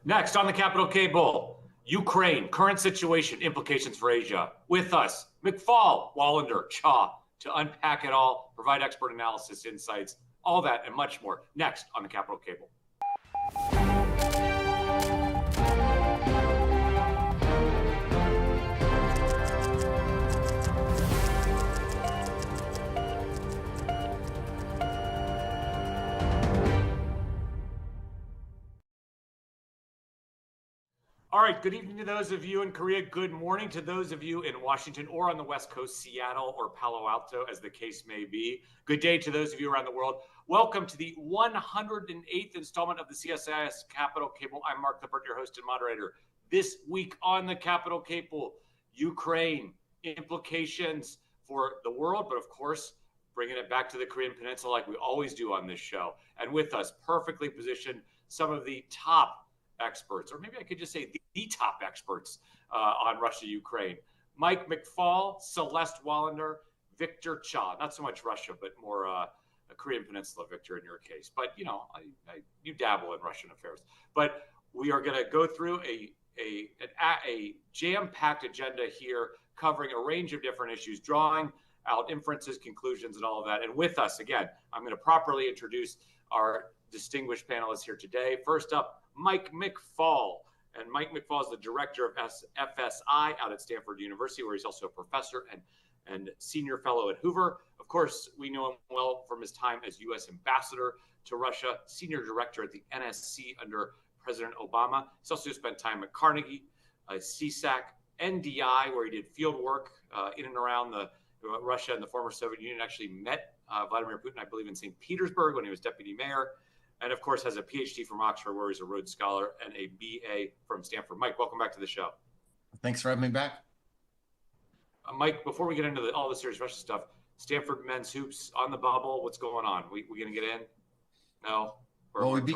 Next on the Capital Cable, Ukraine, current situation, implications for Asia. With us, McFaul, Wallander, Cha, to unpack it all, provide expert analysis, insights, all that and much more. Next on the Capital Cable. All right, good evening to those of you in Korea. Good morning to those of you in Washington or on the West Coast, Seattle or Palo Alto, as the case may be. Good day to those of you around the world. Welcome to the 108th installment of the CSIS Capital Cable. I'm Mark Lippert, your host and moderator. This week on the Capital Cable, Ukraine, implications for the world, but of course, bringing it back to the Korean Peninsula like we always do on this show. And with us, perfectly positioned, some of the top experts, or maybe I could just say the top experts on Russia-Ukraine. Mike McFaul, Celeste Wallander, Victor Cha. Not so much Russia, but more a Korean Peninsula, Victor, in your case. But, you know, you dabble in Russian affairs. But we are going to go through a jam-packed agenda here, covering a range of different issues, drawing out inferences, conclusions, and all of that. And with us, again, I'm going to properly introduce our distinguished panelists here today. First up, Mike McFaul. And Mike McFaul is the director of FSI out at Stanford University, where he's also a professor and senior fellow at Hoover. Of course, we know him well from his time as U.S. ambassador to Russia, senior director at the NSC under President Obama. He's also spent time at Carnegie, CSAC, NDI, where he did field work in and around Russia and the former Soviet Union. Actually met Vladimir Putin, I believe, in St. Petersburg when he was deputy mayor. And of course, has a PhD from Oxford, where he's a Rhodes Scholar, and a BA from Stanford. Mike, welcome back to the show. Thanks for having me back. Mike, before we get into all the serious Russia stuff, Stanford men's hoops on the bubble. What's going on? We going to get in? No? Well, we beat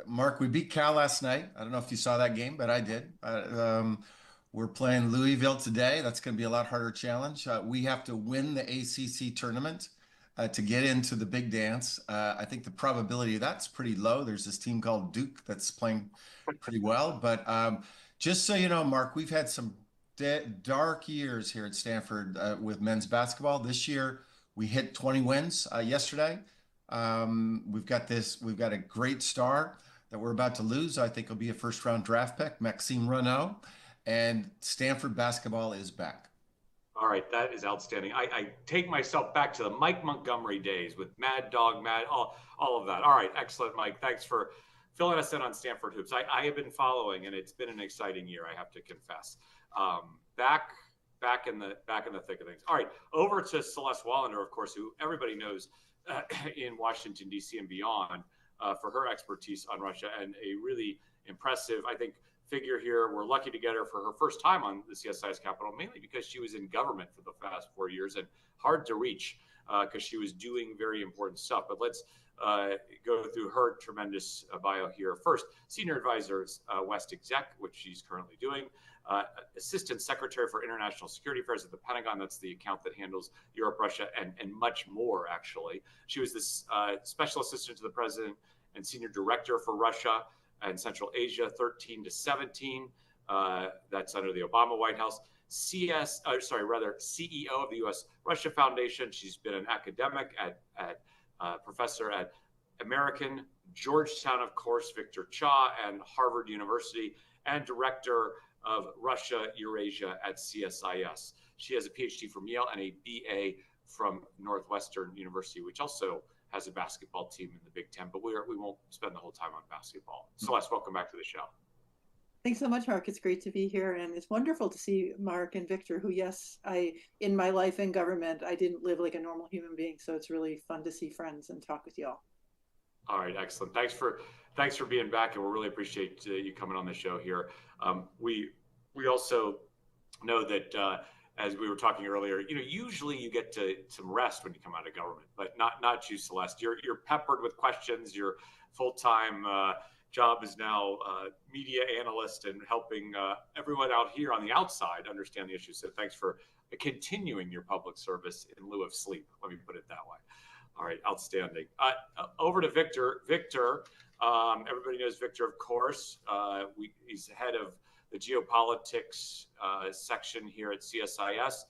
Mark, we beat Cal last night. I don't know if you saw that game, but I did. We're playing Louisville today. That's going to be a lot harder challenge. We have to win the ACC tournament to get into the big dance. I think the probability of that's pretty low. There's this team called Duke that's playing pretty well. But just so you know, Mark, we've had some dark years here at Stanford with men's basketball. This year, we hit 20 wins yesterday. We've got a great star that we're about to lose. I think it'll be a first-round draft pick, Maxime Renaud. And Stanford basketball is back. All right, that is outstanding. I take myself back to the Mike Montgomery days with Mad Dog, all of that. All right, excellent, Mike. Thanks for filling us in on Stanford hoops. I have been following, and it's been an exciting year, I have to confess. Back in the thick of things. All right, over to Celeste Wallander, of course, who everybody knows in Washington, D.C. and beyond for her expertise on Russia, and a really impressive, I think, figure here. We're lucky to get her for her first time on the CSIS Capital, mainly because she was in government for the past 4 years and hard to reach because she was doing very important stuff. But let's go through her tremendous bio here. First, Senior Advisor, West Exec, which she's currently doing. Assistant Secretary for International Security Affairs at the Pentagon. That's the account that handles Europe, Russia, and much more, actually. She was this Special Assistant to the President and Senior Director for Russia and Central Asia, 13 to 17. That's under the Obama White House. CEO of the U.S. Russia Foundation. She's been an academic professor at American, Georgetown, of course, Victor Cha, and Harvard University, and director of Russia Eurasia at CSIS. She has a PhD from Yale and a BA from Northwestern University, which also has a basketball team in the Big Ten, but we won't spend the whole time on basketball. Celeste, welcome back to the show. Thanks so much, Mark. It's great to be here, and it's wonderful to see Mark and Victor, who, yes, in my life in government, I didn't live like a normal human being, so it's really fun to see friends and talk with y'all. All right, excellent. Thanks for being back, and we really appreciate you coming on the show here. We also know that as we were talking earlier, usually you get to some rest when you come out of government, but not you, Celeste. You're peppered with questions. Your full-time job is now media analyst and helping everyone out here on the outside understand the issues. So thanks for continuing your public service in lieu of sleep. Let me put it that way. All right, outstanding. Over to Victor. Victor, Everybody knows Victor, of course. He's head of the geopolitics section here at CSIS.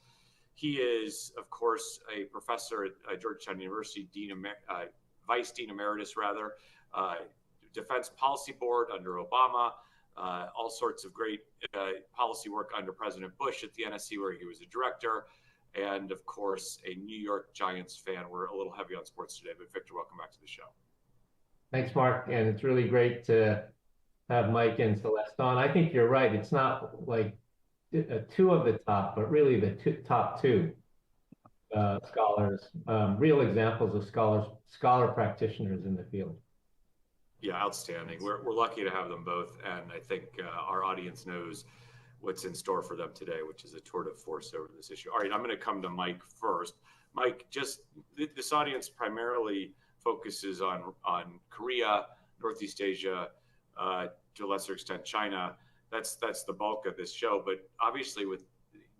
He is, of course, a professor at Georgetown University, Vice Dean Emeritus, rather, Defense Policy Board under Obama, all sorts of great policy work under President Bush at the NSC, where he was a director, and, of course, a New York Giants fan. We're a little heavy on sports today, but Victor, welcome back to the show. Thanks, Mark, and it's really great to have Mike and Celeste on. I think you're right. It's not like two of the top, but really the top two scholars, real examples of scholar practitioners in the field. Yeah, outstanding. We're lucky to have them both, and I think our audience knows what's in store for them today, which is a tour de force over this issue. All right, I'm going to come to Mike first. Mike, just this audience primarily focuses on Korea, Northeast Asia, to a lesser extent China. That's the bulk of this show. But obviously, with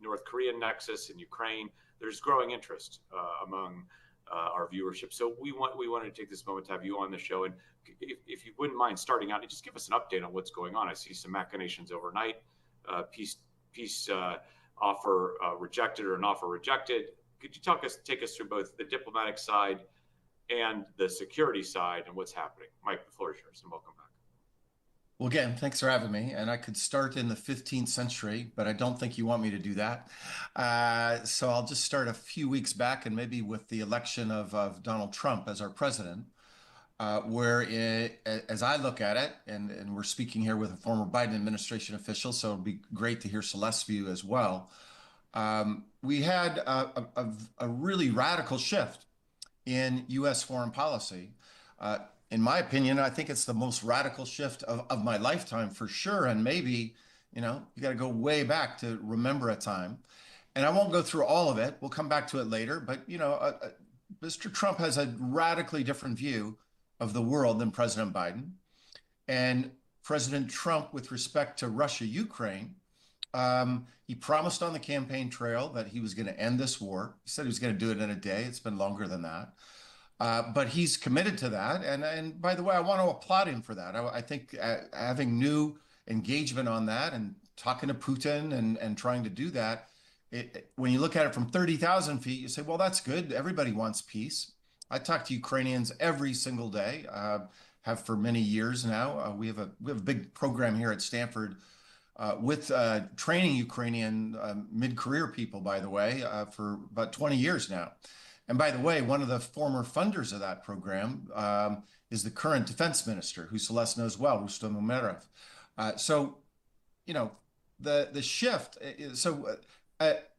North Korean nexus and Ukraine, there's growing interest among our viewership. So we wanted to take this moment to have you on the show, and if you wouldn't mind starting out and just give us an update on what's going on. I see some machinations overnight, peace offer rejected or an offer rejected. Could you take us through both the diplomatic side and the security side and what's happening? Mike, the floor is yours, and welcome back. Well, again, thanks for having me. And I could start in the 15th century, but I don't think you want me to do that. So I'll just start a few weeks back, and maybe with the election of Donald Trump as our president, where as I look at it, and we're speaking here with a former Biden administration official, so it'll be great to hear Celeste's view as well. We had a really radical shift in U.S. foreign policy. In my opinion, I think it's the most radical shift of my lifetime for sure. And maybe, you got to go way back to remember a time. And I won't go through all of it. We'll come back to it later. But, Mr. Trump has a radically different view of the world than President Biden. And President Trump, with respect to Russia, Ukraine, he promised on the campaign trail that he was going to end this war. He said he was going to do it in a day. It's been longer than that. But he's committed to that. And by the way, I want to applaud him for that. I think having new engagement on that and talking to Putin and trying to do that, when you look at it from 30,000 feet, you say, well, that's good. Everybody wants peace. I talk to Ukrainians every single day, have for many years now. We have a big program here at Stanford with training Ukrainian mid-career people, by the way, for about 20 years now. And by the way, one of the former funders of that program is the current defense minister, who Celeste knows well, Rustem Umerov. So, the shift. So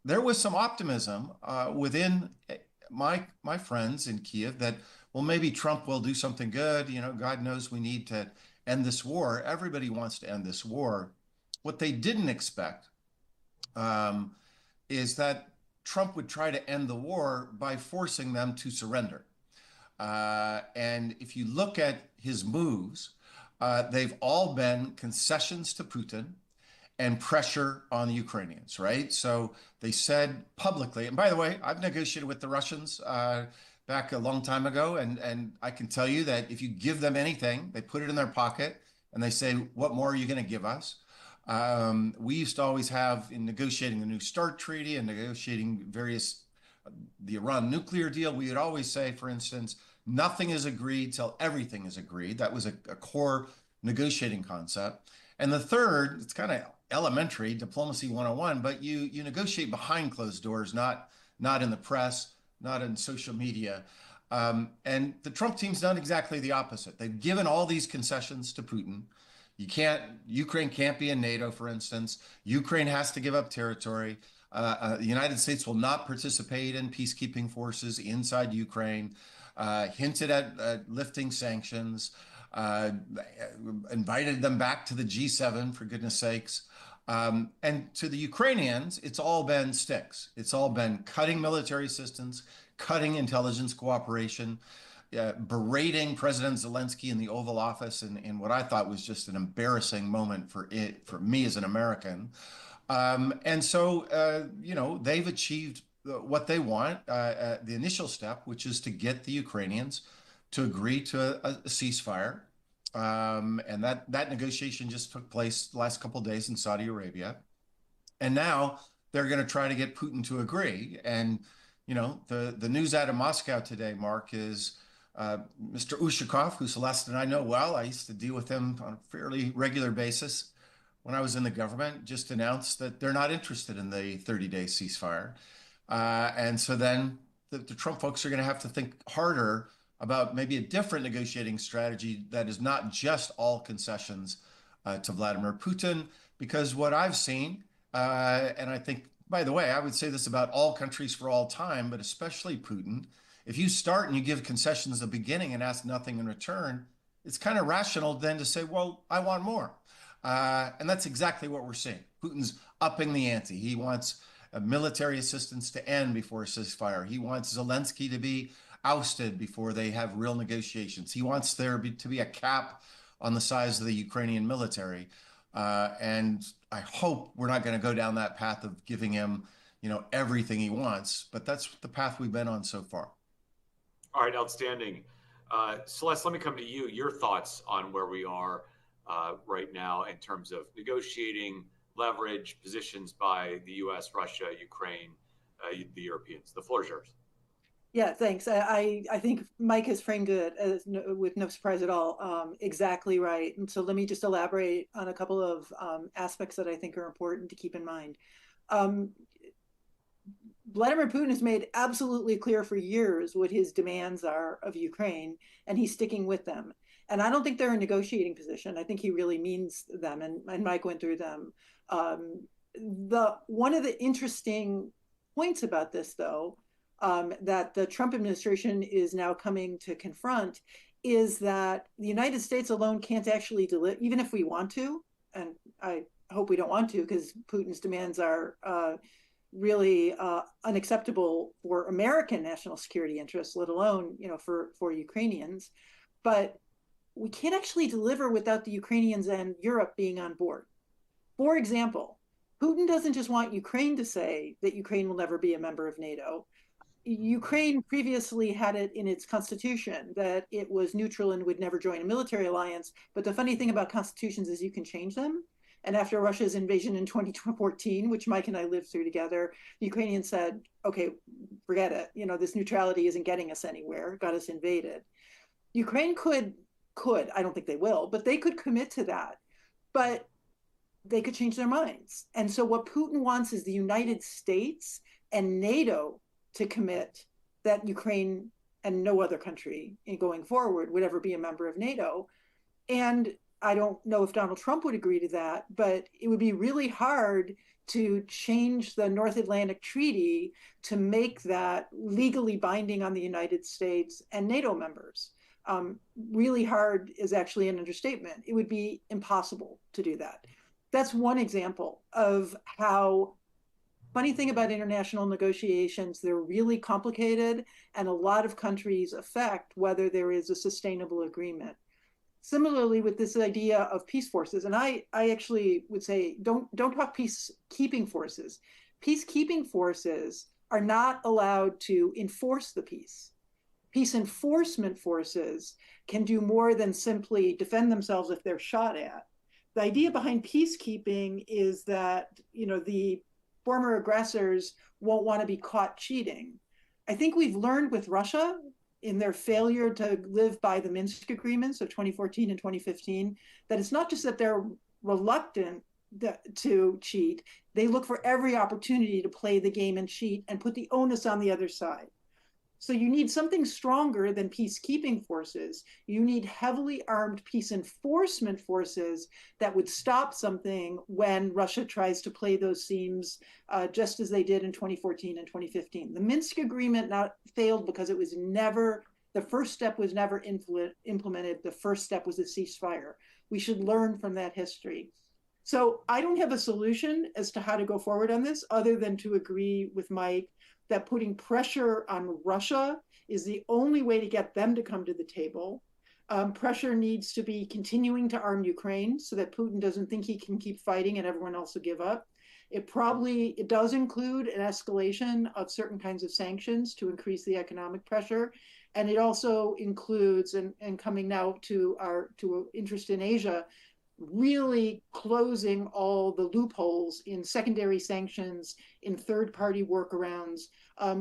there was some optimism within my friends in Kiev that, well, maybe Trump will do something good. God knows we need to end this war. Everybody wants to end this war. What they didn't expect is that Trump would try to end the war by forcing them to surrender. And if you look at his moves, they've all been concessions to Putin and pressure on the Ukrainians, right? So they said publicly, and by the way, I've negotiated with the Russians back a long time ago, and I can tell you that if you give them anything, they put it in their pocket and they say, what more are you going to give us? We used to always have, in negotiating the New START treaty and negotiating the Iran nuclear deal, we would always say, for instance, nothing is agreed till everything is agreed. That was a core negotiating concept. And the third, it's kind of elementary, diplomacy 101, but you negotiate behind closed doors, not in the press, not in social media. And the Trump team's done exactly the opposite. They've given all these concessions to Putin. Ukraine can't be in NATO, for instance. Ukraine has to give up territory. The United States will not participate in peacekeeping forces inside Ukraine, hinted at lifting sanctions, invited them back to the G7, for goodness sakes. And to the Ukrainians, it's all been sticks. It's all been cutting military assistance, cutting intelligence cooperation, berating President Zelensky in the Oval Office in what I thought was just an embarrassing moment for me as an American. And so, they've achieved what they want, the initial step, which is to get the Ukrainians to agree to a ceasefire. And that negotiation just took place the last couple of days in Saudi Arabia. And now they're going to try to get Putin to agree. And, the news out of Moscow today, Mark, is Mr. Ushakov, who Celeste and I know well. I used to deal with him on a fairly regular basis when I was in the government, just announced that they're not interested in the 30-day ceasefire. And so then the Trump folks are going to have to think harder about maybe a different negotiating strategy that is not just all concessions to Vladimir Putin, because what I've seen, and I think, by the way, I would say this about all countries for all time, but especially Putin, if you start and you give concessions at the beginning and ask nothing in return, it's kind of rational then to say, well, I want more. And that's exactly what we're seeing. Putin's upping the ante. He wants military assistance to end before a ceasefire. He wants Zelensky to be ousted before they have real negotiations. He wants there to be a cap on the size of the Ukrainian military. And I hope we're not going to go down that path of giving him, everything he wants. But that's the path we've been on so far. All right, outstanding. Celeste, let me come to you. Your thoughts on where we are right now in terms of negotiating leverage positions by the U.S., Russia, Ukraine, the Europeans. The floor is yours. Yeah, thanks. I think Mike has framed it as with no surprise at all, exactly right. And so let me just elaborate on a couple of aspects that I think are important to keep in mind. Vladimir Putin has made absolutely clear for years what his demands are of Ukraine, and he's sticking with them. And I don't think they're a negotiating position. I think he really means them, and Mike went through them. One of the interesting points about this, though, that the Trump administration is now coming to confront is that the United States alone can't actually deliver, even if we want to, and I hope we don't want to, because Putin's demands are really unacceptable for American national security interests, let alone, for Ukrainians. But we can't actually deliver without the Ukrainians and Europe being on board. For example, Putin doesn't just want Ukraine to say that Ukraine will never be a member of NATO. Ukraine previously had it in its constitution that it was neutral and would never join a military alliance. But the funny thing about constitutions is you can change them. And after Russia's invasion in 2014, which Mike and I lived through together, the Ukrainians said, okay, forget it. This neutrality isn't getting us anywhere, got us invaded. Ukraine could, I don't think they will, but they could commit to that. But they could change their minds. And so what Putin wants is the United States and NATO to commit that Ukraine and no other country in going forward would ever be a member of NATO. And I don't know if Donald Trump would agree to that, but it would be really hard to change the North Atlantic Treaty to make that legally binding on the United States and NATO members. Really hard is actually an understatement. It would be impossible to do that. That's one example of how, funny thing about international negotiations, they're really complicated, and a lot of countries affect whether there is a sustainable agreement. Similarly, with this idea of peace forces, and I actually would say, don't talk peacekeeping forces. Peacekeeping forces are not allowed to enforce the peace. Peace enforcement forces can do more than simply defend themselves if they're shot at. The idea behind peacekeeping is that, the former aggressors won't want to be caught cheating. I think we've learned with Russia in their failure to live by the Minsk agreements of 2014 and 2015, that it's not just that they're reluctant to cheat, they look for every opportunity to play the game and cheat and put the onus on the other side. So you need something stronger than peacekeeping forces. You need heavily armed peace enforcement forces that would stop something when Russia tries to play those seams, just as they did in 2014 and 2015. The Minsk agreement failed because it was never, the first step was never implemented. The first step was a ceasefire. We should learn from that history. So I don't have a solution as to how to go forward on this, other than to agree with Mike that putting pressure on Russia is the only way to get them to come to the table. Pressure needs to be continuing to arm Ukraine so that Putin doesn't think he can keep fighting and everyone else will give up. It does include an escalation of certain kinds of sanctions to increase the economic pressure. And it also includes, and coming now to our interest in Asia, really closing all the loopholes in secondary sanctions, in third-party workarounds,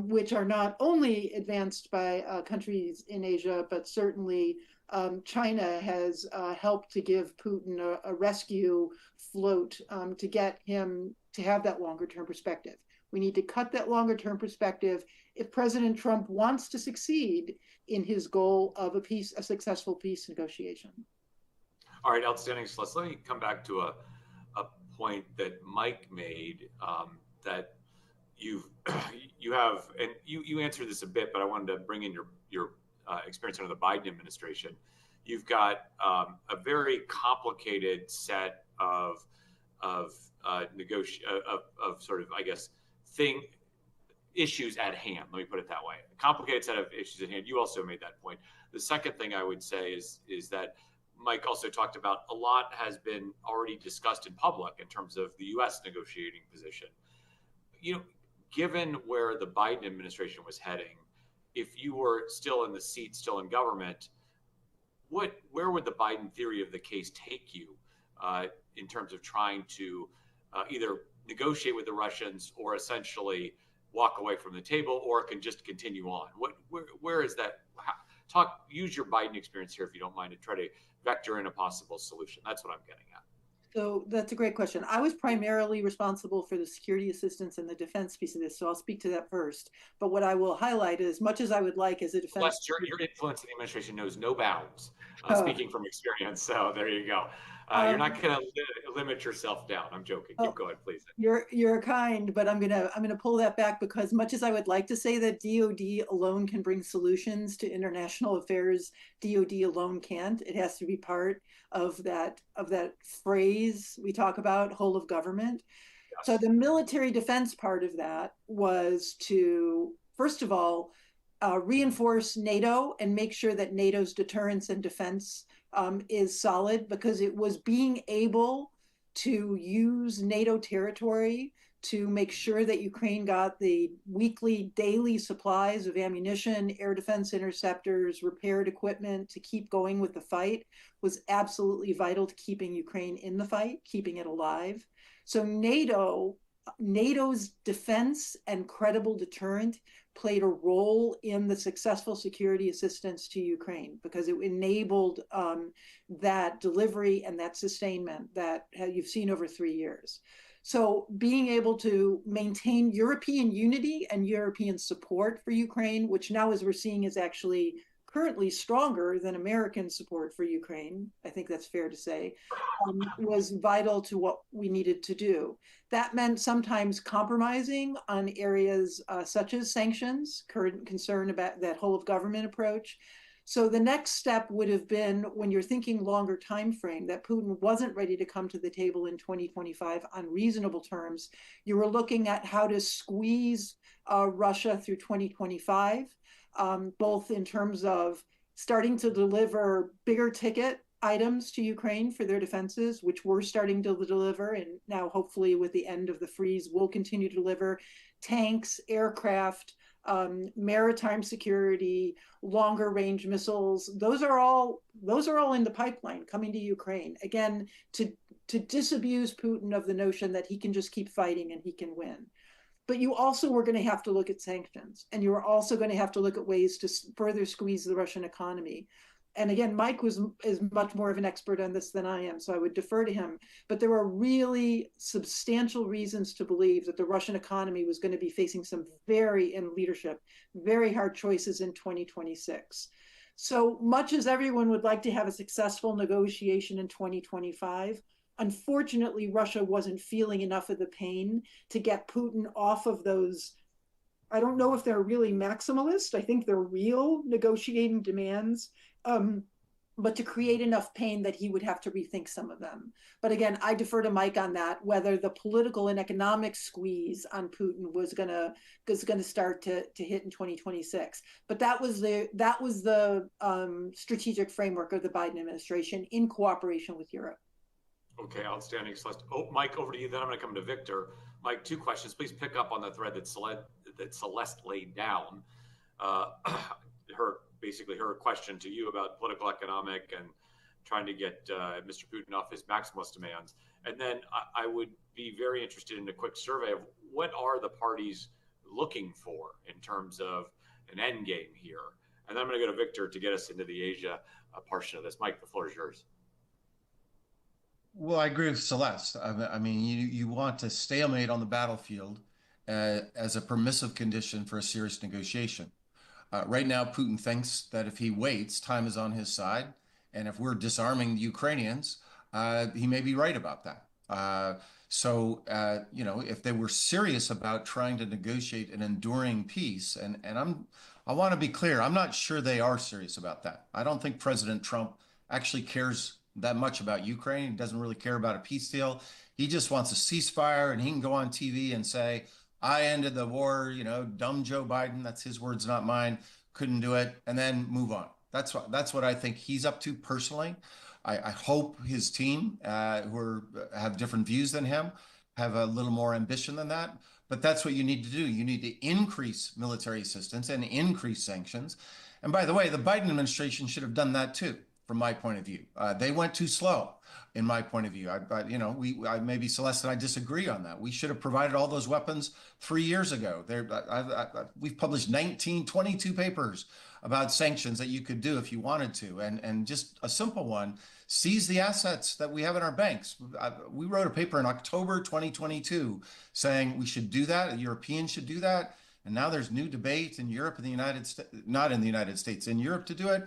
which are not only advanced by countries in Asia, but certainly China has helped to give Putin a rescue float to get him to have that longer-term perspective. We need to cut that longer-term perspective if President Trump wants to succeed in his goal of a successful peace negotiation. All right, outstanding, Celeste. Let me come back to a point that Mike made, that you have, and you answered this a bit, but I wanted to bring in your experience under the Biden administration. You've got a very complicated set of sort of, I guess, issues at hand. Let me put it that way. A complicated set of issues at hand. You also made that point. The second thing I would say is that Mike also talked about a lot has been already discussed in public in terms of the U.S. negotiating position. You know, given where the Biden administration was heading, if you were still in the seat, still in government, where would the Biden theory of the case take you in terms of trying to either negotiate with the Russians or essentially walk away from the table, or can just continue on? Where is that? Use your Biden experience here, if you don't mind, and try to vector in a possible solution. That's what I'm getting at. So that's a great question. I was primarily responsible for the security assistance and the defense piece of this, so I'll speak to that first. But what I will highlight is, much as I would like as a defense... Plus, your influence in the administration knows no bounds, speaking from experience. So there you go. You're not going to limit yourself down. I'm joking. Keep going, please. You're kind, but I'm gonna pull that back, because much as I would like to say that DoD alone can bring solutions to international affairs, DoD alone can't. It has to be part of that phrase we talk about, whole of government. Yes. So the military defense part of that was to, first of all, reinforce NATO and make sure that NATO's deterrence and defense is solid, because it was being able to use NATO territory to make sure that Ukraine got the weekly, daily supplies of ammunition, air defense interceptors, repaired equipment to keep going with the fight, was absolutely vital to keeping Ukraine in the fight, keeping it alive. So NATO's defense and credible deterrent played a role in the successful security assistance to Ukraine, because it enabled that delivery and that sustainment that you've seen over 3 years. So being able to maintain European unity and European support for Ukraine, which now, as we're seeing, is actually currently stronger than American support for Ukraine, I think that's fair to say, was vital to what we needed to do. That meant sometimes compromising on areas such as sanctions, current concern about that whole of government approach. So the next step would have been, when you're thinking longer time frame, that Putin wasn't ready to come to the table in 2025 on reasonable terms, you were looking at how to squeeze Russia through 2025, both in terms of starting to deliver bigger ticket items to Ukraine for their defenses, which we're starting to deliver, and now hopefully with the end of the freeze, we'll continue to deliver tanks, aircraft, maritime security, longer range missiles. Those are all in the pipeline coming to Ukraine, again, to disabuse Putin of the notion that he can just keep fighting and he can win. But you also were going to have to look at sanctions, and you were also going to have to look at ways to further squeeze the Russian economy. And again, Mike is much more of an expert on this than I am, so I would defer to him. But there were really substantial reasons to believe that the Russian economy was going to be facing some very hard choices in 2026. So much as everyone would like to have a successful negotiation in 2025, unfortunately, Russia wasn't feeling enough of the pain to get Putin off of those. I don't know if they're really maximalist. I think they're real negotiating demands, but to create enough pain that he would have to rethink some of them. But again, I defer to Mike on that, whether the political and economic squeeze on Putin was gonna start to hit in 2026. But that was the strategic framework of the Biden administration in cooperation with Europe. Okay, outstanding, Celeste. Oh, Mike, over to you. Then I'm going to come to Victor. Mike, 2 questions. Please pick up on the thread that Celeste laid down. Her basically her question to you about political economic and trying to get Mr. Putin off his maximalist demands. And then I would be very interested in a quick survey of what are the parties looking for in terms of an end game here. And then I'm going to go to Victor to get us into the Asia portion of this. Mike, the floor is yours. Well, I agree with Celeste. I mean, you want a stalemate on the battlefield as a permissive condition for a serious negotiation. Right now, Putin thinks that if he waits, time is on his side. And if we're disarming the Ukrainians, he may be right about that. You know, if they were serious about trying to negotiate an enduring peace, and I want to be clear, I'm not sure they are serious about that. I don't think President Trump actually cares that much about Ukraine. He doesn't really care about a peace deal. He just wants a ceasefire, and he can go on TV and say, I ended the war, you know, dumb Joe Biden, that's his words, not mine, couldn't do it, and then move on. That's what I think he's up to personally. I hope his team, who have different views than him, have a little more ambition than that. But that's what you need to do. You need to increase military assistance and increase sanctions. And by the way, the Biden administration should have done that too, from my point of view. They went too slow, in my point of view. You know, maybe Celeste and I disagree on that. We should have provided all those weapons 3 years ago. We've published 22 papers about sanctions that you could do if you wanted to. And just a simple one, seize the assets that we have in our banks. We wrote a paper in October 2022 saying we should do that, Europeans should do that. And now there's new debate in Europe and the United States, not in the United States, in Europe to do it.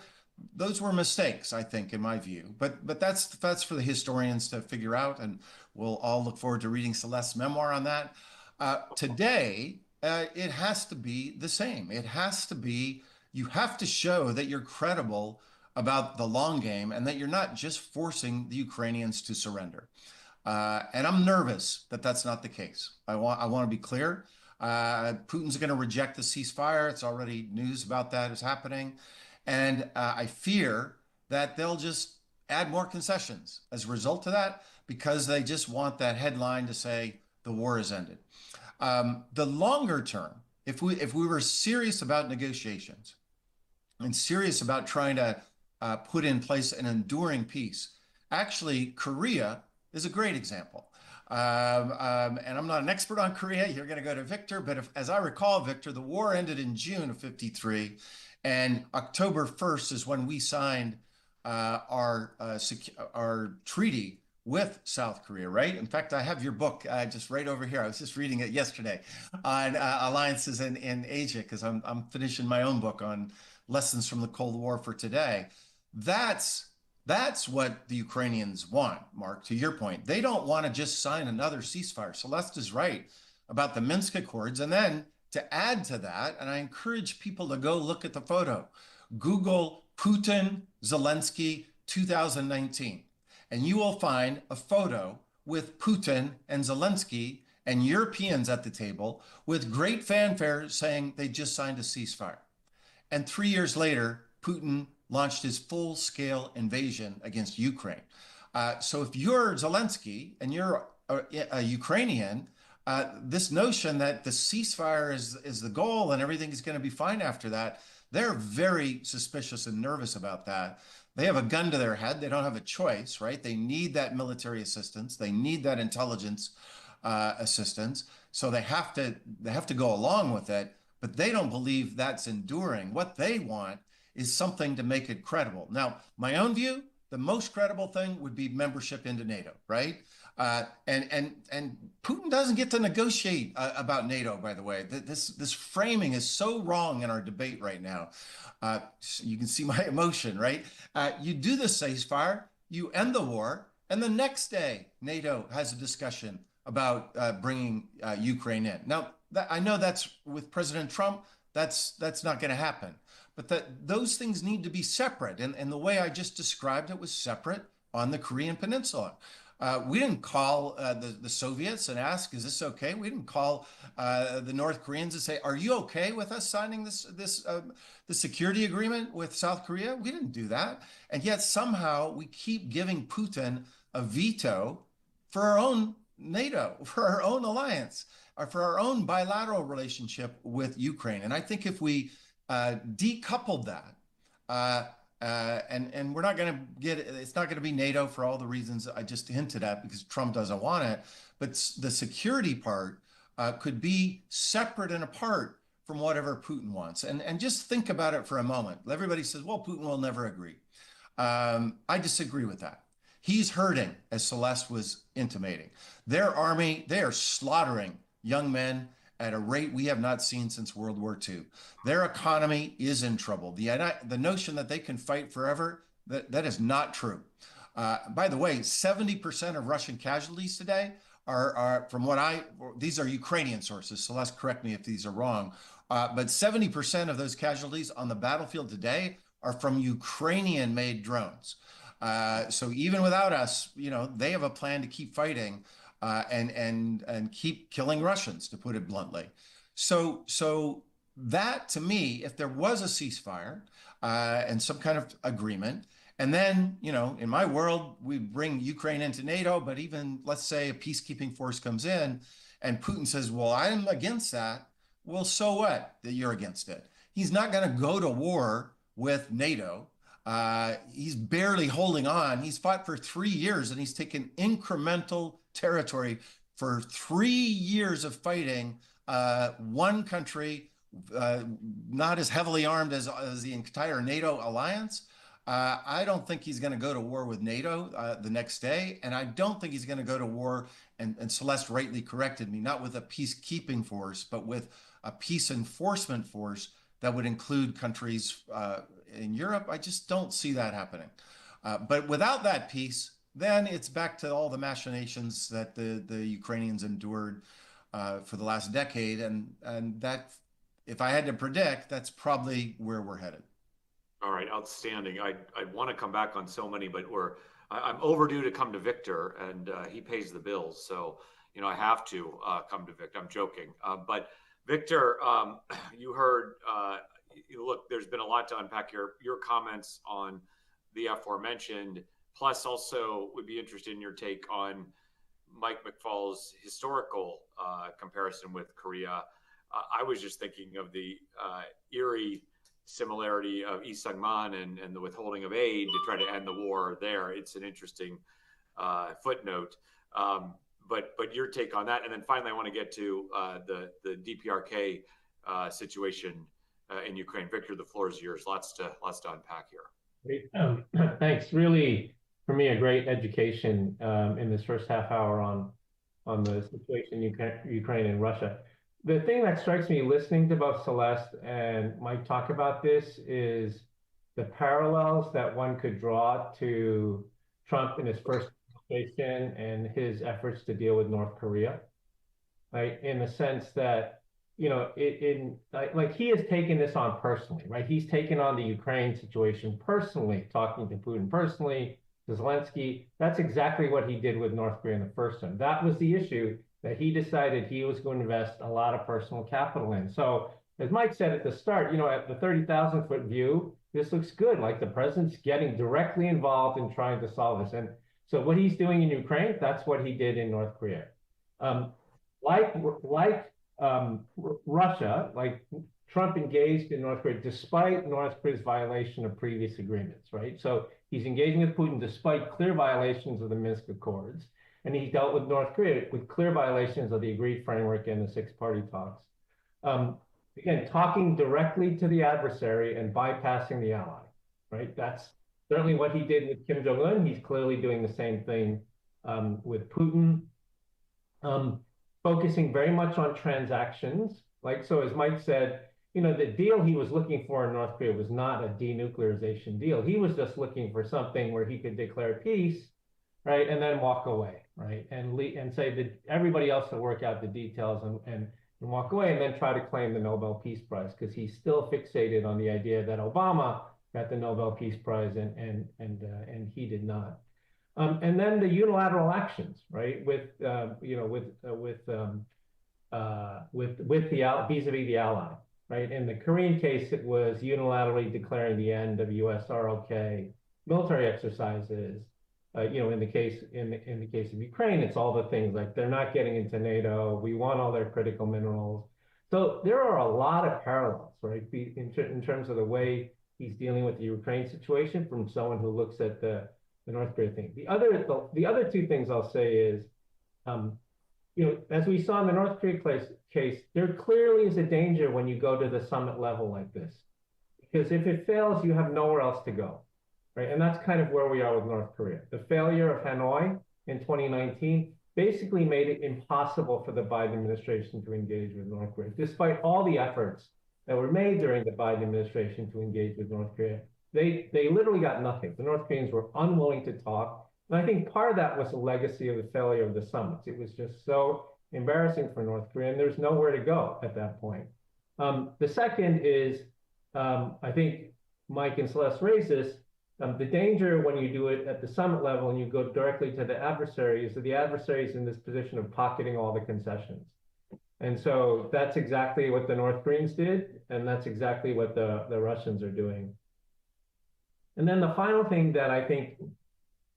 Those were mistakes, I think, in my view. But that's for the historians to figure out, and we'll all look forward to reading Celeste's memoir on that. Today, it has to be the same. It has to be, you have to show that you're credible about the long game and that you're not just forcing the Ukrainians to surrender. And I'm nervous that that's not the case. I want to be clear. Putin's going to reject the ceasefire. It's already news about that is happening. And I fear that they'll just add more concessions as a result of that, because they just want that headline to say the war is ended. The longer term, if we were serious about negotiations and serious about trying to put in place an enduring peace, actually, Korea is a great example. And I'm not an expert on Korea. You're going to go to Victor. But as I recall, Victor, the war ended in June of '53. And October 1st is when we signed our treaty with South Korea, right? In fact, I have your book just right over here. I was just reading it yesterday on alliances in Asia, because I'm finishing my own book on lessons from the Cold War for today. That's what the Ukrainians want, Mark, to your point. They don't want to just sign another ceasefire. Celeste is right about the Minsk Accords. And then to add to that, and I encourage people to go look at the photo, Google Putin, Zelensky 2019, and you will find a photo with Putin and Zelensky and Europeans at the table with great fanfare saying they just signed a ceasefire. And 3 years later, Putin launched his full-scale invasion against Ukraine. So if you're Zelensky and you're a Ukrainian, this notion that the ceasefire is the goal and everything is going to be fine after that, they're very suspicious and nervous about that. They have a gun to their head. They don't have a choice, right? They need that military assistance. They need that intelligence assistance. So they have to go along with it, but they don't believe that's enduring. What they want is something to make it credible. Now, my own view, the most credible thing would be membership into NATO, right? And Putin doesn't get to negotiate about NATO, by the way. This framing is so wrong in our debate right now. You can see my emotion, right? You do the ceasefire, you end the war, and the next day NATO has a discussion about bringing Ukraine in. Now, I know that's with President Trump, that's not going to happen. But those things need to be separate. And the way I just described it was separate on the Korean Peninsula. We didn't call the Soviets and ask, is this okay? We didn't call the North Koreans and say, are you okay with us signing the security agreement with South Korea? We didn't do that. And yet somehow we keep giving Putin a veto for our own NATO, for our own alliance, or for our own bilateral relationship with Ukraine. And I think if we decoupled that And we're not going to get it. It's not going to be NATO for all the reasons I just hinted at because Trump doesn't want it. But the security part could be separate and apart from whatever Putin wants. And just think about it for a moment. Everybody says, well, Putin will never agree. I disagree with that. He's hurting, as Celeste was intimating. Their army, they are slaughtering young men at a rate we have not seen since World War II. Their economy is in trouble. The notion that they can fight forever, that is not true. By the way, 70% of Russian casualties today are from these are Ukrainian sources. Celeste, correct me if these are wrong. But 70% of those casualties on the battlefield today are from Ukrainian-made drones. So even without us, they have a plan to keep fighting and keep killing Russians, to put it bluntly. So that, to me, if there was a ceasefire and some kind of agreement, and then, in my world, we bring Ukraine into NATO, but even, let's say, a peacekeeping force comes in, and Putin says, well, I'm against that. Well, so what that you're against it? He's not going to go to war with NATO. He's barely holding on. He's fought for 3 years, and he's taken incremental territory for 3 years of fighting one country, not as heavily armed as the entire NATO alliance. I don't think he's going to go to war with NATO the next day. And I don't think he's going to go to war, and Celeste rightly corrected me, not with a peacekeeping force, but with a peace enforcement force that would include countries in Europe. I just don't see that happening. But without that peace, then it's back to all the machinations that the Ukrainians endured for the last decade. And that, if I had to predict, that's probably where we're headed. All right, outstanding. I want to come back on so many, but I'm overdue to come to Victor, and he pays the bills. So, I have to come to Victor. I'm joking. But Victor, you heard, look, there's been a lot to unpack here. Your comments on the aforementioned, plus also would be interested in your take on Mike McFaul's historical comparison with Korea. I was just thinking of the eerie similarity of Lee Sung-man and the withholding of aid to try to end the war there. It's an interesting footnote. But your take on that, and then finally, I want to get to the DPRK situation in Ukraine. Victor, the floor is yours. Lots to unpack here. Great. Thanks. Really, for me, a great education in this first half hour on the situation in Ukraine and Russia. The thing that strikes me listening to both Celeste and Mike talk about this is the parallels that one could draw to Trump in his first administration and his efforts to deal with North Korea, right? In the sense that, he has taken this on personally, right? He's taken on the Ukraine situation personally, talking to Putin personally, to Zelensky. That's exactly what he did with North Korea in the first time. That was the issue that he decided he was going to invest a lot of personal capital in. So as Mike said at the start, at the 30,000-foot view, this looks good. Like the president's getting directly involved in trying to solve this. And so what he's doing in Ukraine, that's what he did in North Korea. Russia, like Trump engaged in North Korea despite North Korea's violation of previous agreements, right? So he's engaging with Putin despite clear violations of the Minsk Accords. And he dealt with North Korea with clear violations of the agreed framework and the six-party talks. Again, talking directly to the adversary and bypassing the ally, right? That's certainly what he did with Kim Jong-un. He's clearly doing the same thing with Putin, focusing very much on transactions. So as Mike said, the deal he was looking for in North Korea was not a denuclearization deal. He was just looking for something where he could declare peace, right, and then walk away, right, and say that everybody else will work out the details and walk away, and then try to claim the Nobel Peace Prize, because he's still fixated on the idea that Obama got the Nobel Peace Prize and he did not. And then the unilateral actions, right, with the vis-a-vis the ally, right. In the Korean case, it was unilaterally declaring the end of U.S. ROK military exercises. In the case of Ukraine, it's all the things like they're not getting into NATO. We want all their critical minerals. So there are a lot of parallels, right, in terms of the way he's dealing with the Ukraine situation from someone who looks at the North Korea thing. The other two things I'll say is, as we saw in the North Korea case, there clearly is a danger when you go to the summit level like this, because if it fails, you have nowhere else to go, right? And that's kind of where we are with North Korea. The failure of Hanoi in 2019 basically made it impossible for the Biden administration to engage with North Korea, despite all the efforts that were made during the Biden administration to engage with North Korea. They literally got nothing. The North Koreans were unwilling to talk. And I think part of that was a legacy of the failure of the summits. It was just so embarrassing for North Korea, and there's nowhere to go at that point. The second is, I think Mike and Celeste raised this, the danger when you do it at the summit level and you go directly to the adversary is that the adversary is in this position of pocketing all the concessions. And so that's exactly what the North Koreans did, and that's exactly what the Russians are doing. And then the final thing that I think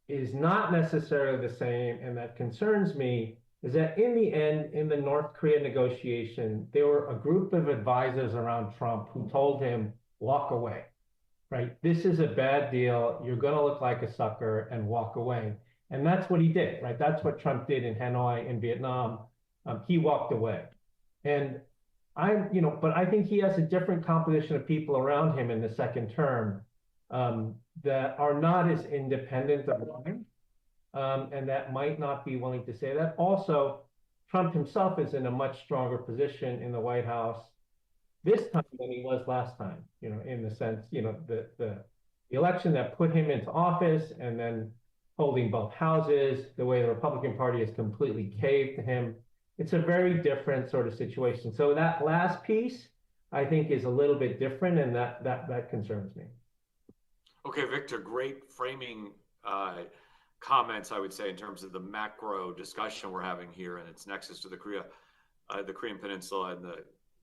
is not necessarily the same and that concerns me is that in the end, in the North Korea negotiation, there were a group of advisors around Trump who told him, walk away, right? This is a bad deal. You're going to look like a sucker, and walk away. And that's what he did, right? That's what Trump did in Hanoi in Vietnam. He walked away. And but I think he has a different composition of people around him in the second term that are not as independent of him, and that might not be willing to say that. Also, Trump himself is in a much stronger position in the White House this time than he was last time, in the sense, the election that put him into office and then holding both houses, the way the Republican Party has completely caved to him. It's a very different sort of situation. So that last piece, I think, is a little bit different, and that concerns me. Okay, Victor, great framing comments, I would say, in terms of the macro discussion we're having here and its nexus to the Korean Peninsula and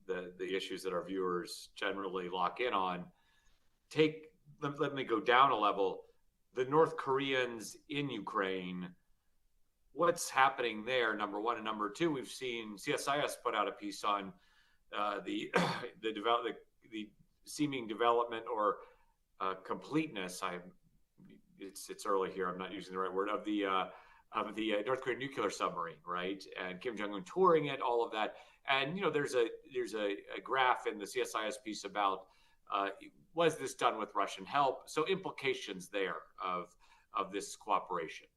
the issues that our viewers generally lock in on. Let me go down a level. The North Koreans in Ukraine, what's happening there, number one, and number two, we've seen CSIS put out a piece on the seeming development or completeness. It's early here. I'm not using the right word of the North Korean nuclear submarine, right? And Kim Jong-un touring it, all of that. And there's a graph in the CSIS piece about was this done with Russian help? So implications there of this cooperation.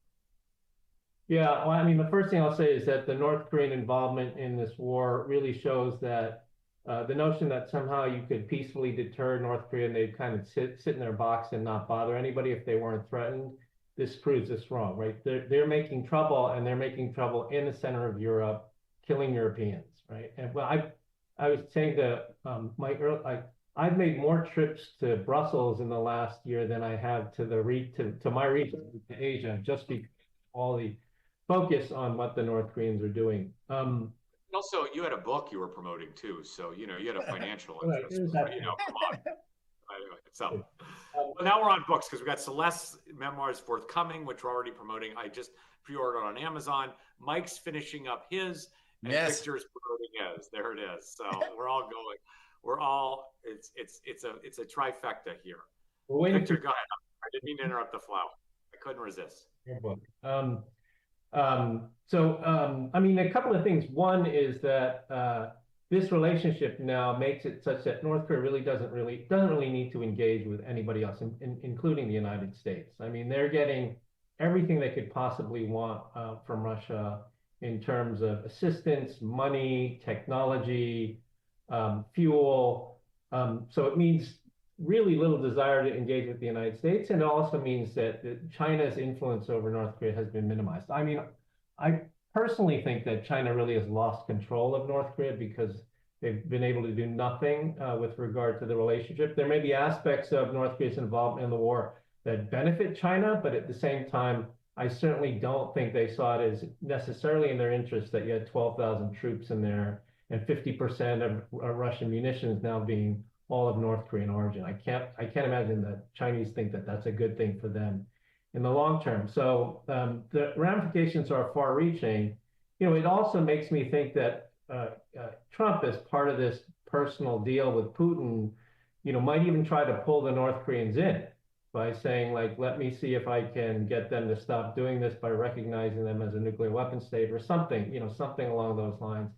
Yeah, well, I mean, the first thing I'll say is that the North Korean involvement in this war really shows that the notion that somehow you could peacefully deter North Korea and they'd kind of sit in their box and not bother anybody if they weren't threatened, this proves this wrong, right? They're making trouble, and they're making trouble in the center of Europe, killing Europeans, right? And well, I was saying to Mike earlier, I've made more trips to Brussels in the last year than I have to my region, to Asia, just because all the focus on what the North Koreans are doing. Also, you had a book you were promoting too, so you had a financial interest. Right, Come on. Anyway, so well, now we're on books because we got Celeste's memoirs forthcoming, which we're already promoting. I just pre-ordered on Amazon. Mike's finishing up his, and yes. Victor's promoting his. There it is. So we're all going. We're all. It's a trifecta here. Victor, go ahead. I didn't mean to interrupt the flow. I couldn't resist. Your book. I mean, a couple of things. One is that this relationship now makes it such that North Korea really doesn't really need to engage with anybody else, including the United States. I mean, they're getting everything they could possibly want from Russia in terms of assistance, money, technology, fuel. So it means really little desire to engage with the United States, and it also means that China's influence over North Korea has been minimized. I mean, I personally think that China really has lost control of North Korea because they've been able to do nothing with regard to the relationship. There may be aspects of North Korea's involvement in the war that benefit China, but at the same time, I certainly don't think they saw it as necessarily in their interest that you had 12,000 troops in there and 50% of Russian munitions now being all of North Korean origin. I can't imagine that Chinese think that that's a good thing for them in the long term. So the ramifications are far-reaching. It also makes me think that Trump, as part of this personal deal with Putin, might even try to pull the North Koreans in by saying, like, let me see if I can get them to stop doing this by recognizing them as a nuclear weapon state or something, something along those lines.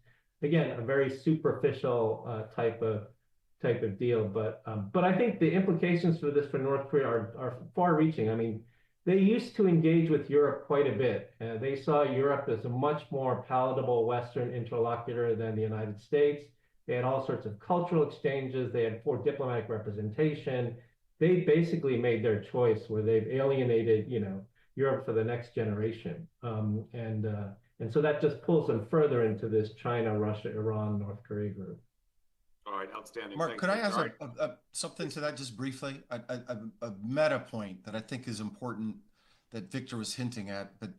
Again, a very superficial type of deal, but I think the implications for this for North Korea are far-reaching. I mean, they used to engage with Europe quite a bit. They saw Europe as a much more palatable Western interlocutor than the United States. They had all sorts of cultural exchanges. They had for diplomatic representation. They basically made their choice where they've alienated, Europe for the next generation. And so that just pulls them further into this China, Russia, Iran, North Korea group. All right, outstanding. Mark, Thanks, could I ask Victor. something to that just briefly? A meta point that I think is important that Victor was hinting at, but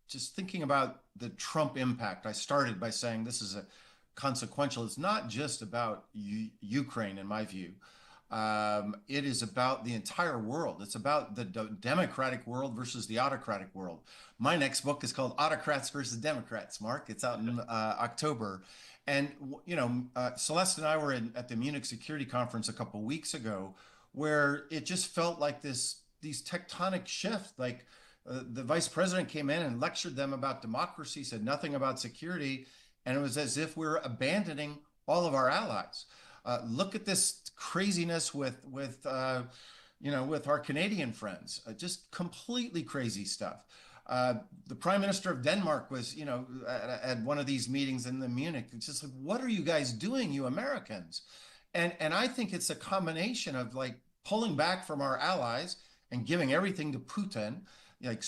just thinking about the Trump impact. I started by saying this is a consequential. It's not just about Ukraine, in my view. It is about the entire world. It's about the democratic world versus the autocratic world. My next book is called Autocrats versus Democrats, Mark. It's out in October. And, Celeste and I were at the Munich Security Conference a couple of weeks ago, where it just felt like these tectonic shifts. Like the vice president came in and lectured them about democracy, said nothing about security. And it was as if we were abandoning all of our allies. Look at this craziness with our Canadian friends, just completely crazy stuff. The Prime Minister of Denmark was, at one of these meetings in the Munich. It's just like, what are you guys doing, you Americans? And I think it's a combination of like pulling back from our allies and giving everything to Putin, like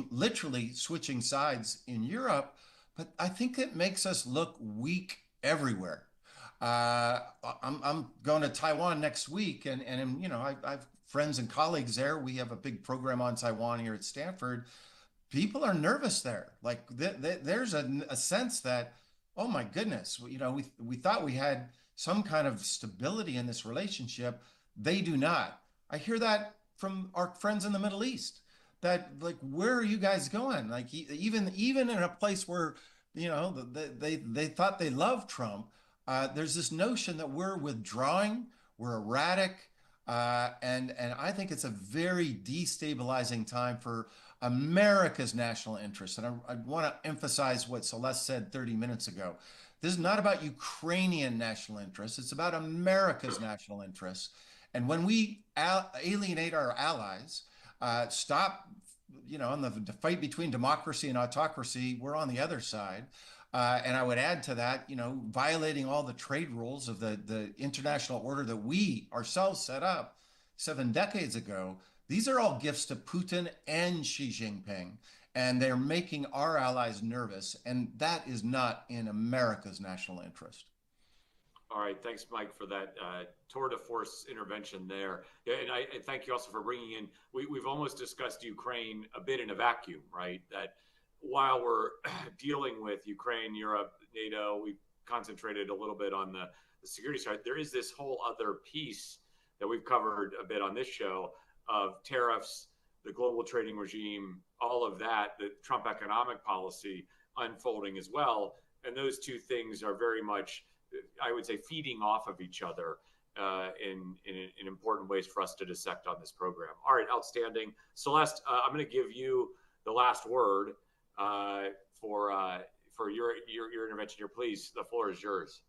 literally switching sides in Europe. But I think it makes us look weak everywhere. I'm going to Taiwan next week, and I've friends and colleagues there. We have a big program on Taiwan here at Stanford. People are nervous there. Like there's a sense that, oh my goodness, we thought we had some kind of stability in this relationship. They do not. I hear that from our friends in the Middle East. That like, where are you guys going? Like even in a place where they thought they loved Trump. There's this notion that we're withdrawing, we're erratic, and I think it's a very destabilizing time for America's national interests. And I want to emphasize what Celeste said 30 minutes ago. This is not about Ukrainian national interests. It's about America's national interests. And when we alienate our allies, stop, on the fight between democracy and autocracy, we're on the other side. And I would add to that, violating all the trade rules of the international order that we ourselves set up 7 decades ago. These are all gifts to Putin and Xi Jinping, and they're making our allies nervous. And that is not in America's national interest. All right, thanks, Mike, for that tour de force intervention there. Yeah, and I thank you also for bringing in. We've almost discussed Ukraine a bit in a vacuum, right? That while we're dealing with Ukraine, Europe, NATO, we concentrated a little bit on the security side. There is this whole other piece that we've covered a bit on this show of tariffs, the global trading regime, all of that, the Trump economic policy unfolding as well. And those two things are very much, I would say, feeding off of each other in important ways for us to dissect on this program. All right, outstanding. Celeste, I'm going to give you the last word for your intervention here. Please, the floor is yours.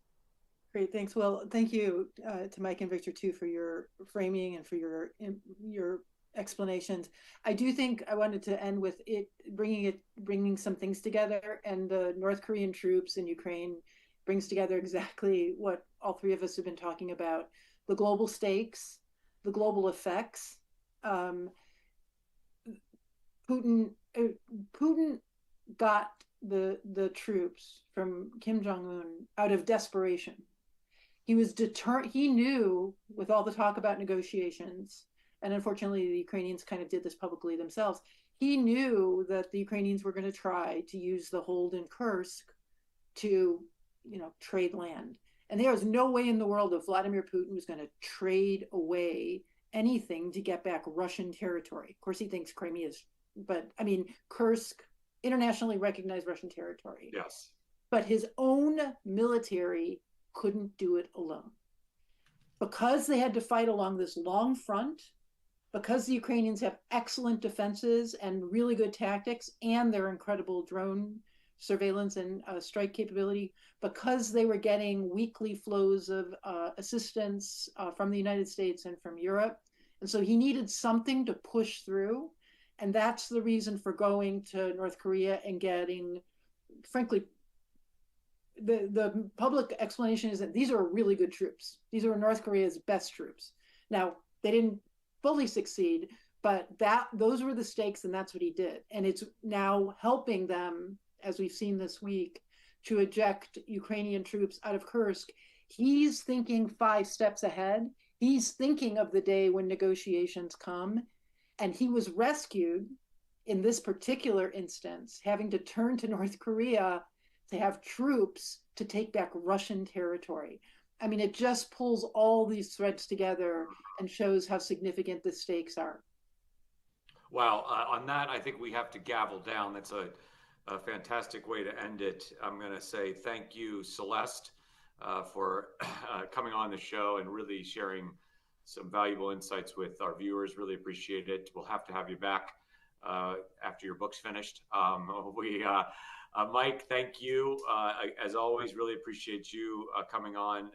Great, thanks. Well, thank you to Mike and Victor too for your framing and for your explanations. I do think I wanted to end with bringing some things together, and the North Korean troops in Ukraine brings together exactly what all three of us have been talking about: the global stakes, the global effects. Putin got the troops from Kim Jong-un out of desperation. He was determined. He knew, with all the talk about negotiations, and unfortunately the Ukrainians kind of did this publicly themselves, he knew that the Ukrainians were going to try to use the hold in Kursk to, trade land. And there was no way in the world that Vladimir Putin was going to trade away anything to get back Russian territory. Of course, he thinks Crimea is, but I mean, Kursk, internationally recognized Russian territory. Yes. But his own military couldn't do it alone. because they had to fight along this long front, because the Ukrainians have excellent defenses and really good tactics and their incredible drone surveillance and strike capability, because they were getting weekly flows of assistance from the United States and from Europe. And so he needed something to push through. And that's the reason for going to North Korea and getting, frankly, the public explanation is that these are really good troops. These are North Korea's best troops. Now, they didn't fully succeed, but those were the stakes, and that's what he did. And it's now helping them, as we've seen this week, to eject Ukrainian troops out of Kursk. He's thinking 5 steps ahead. He's thinking of the day when negotiations come, and he was rescued in this particular instance, having to turn to North Korea to have troops to take back Russian territory. I mean, it just pulls all these threads together and shows how significant the stakes are. Well, on that, I think we have to gavel down. That's a fantastic way to end it. I'm going to say thank you, Celeste, for coming on the show and really sharing some valuable insights with our viewers. Really appreciate it. We'll have to have you back after your book's finished. Mike, thank you. As always, really appreciate you coming on.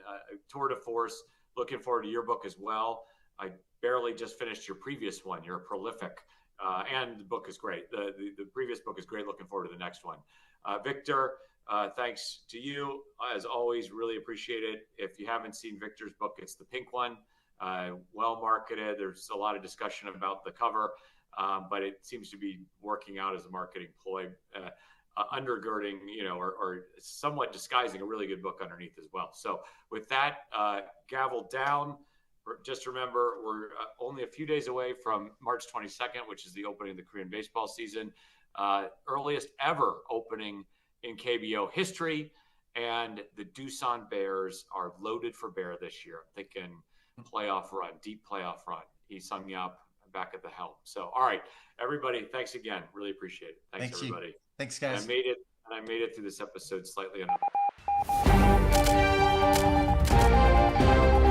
Tour de force, looking forward to your book as well. I barely just finished your previous one. You're prolific, and the book is great. The previous book is great. Looking forward to the next one. Victor, thanks to you. As always, really appreciate it. If you haven't seen Victor's book, it's the pink one. Well marketed. There's a lot of discussion about the cover, but it seems to be working out as a marketing ploy. Undergirding, or somewhat disguising a really good book underneath as well. So with that, gavel down. Just remember, we're only a few days away from March 22nd, which is the opening of the Korean baseball season. Earliest ever opening in KBO history. And the Doosan Bears are loaded for bear this year. I'm thinking playoff run, deep playoff run. Lee Sung-yup back at the helm. So, all right, everybody, thanks again. Really appreciate it. Thanks everybody. You. Thanks, guys. And I made it through this episode slightly under.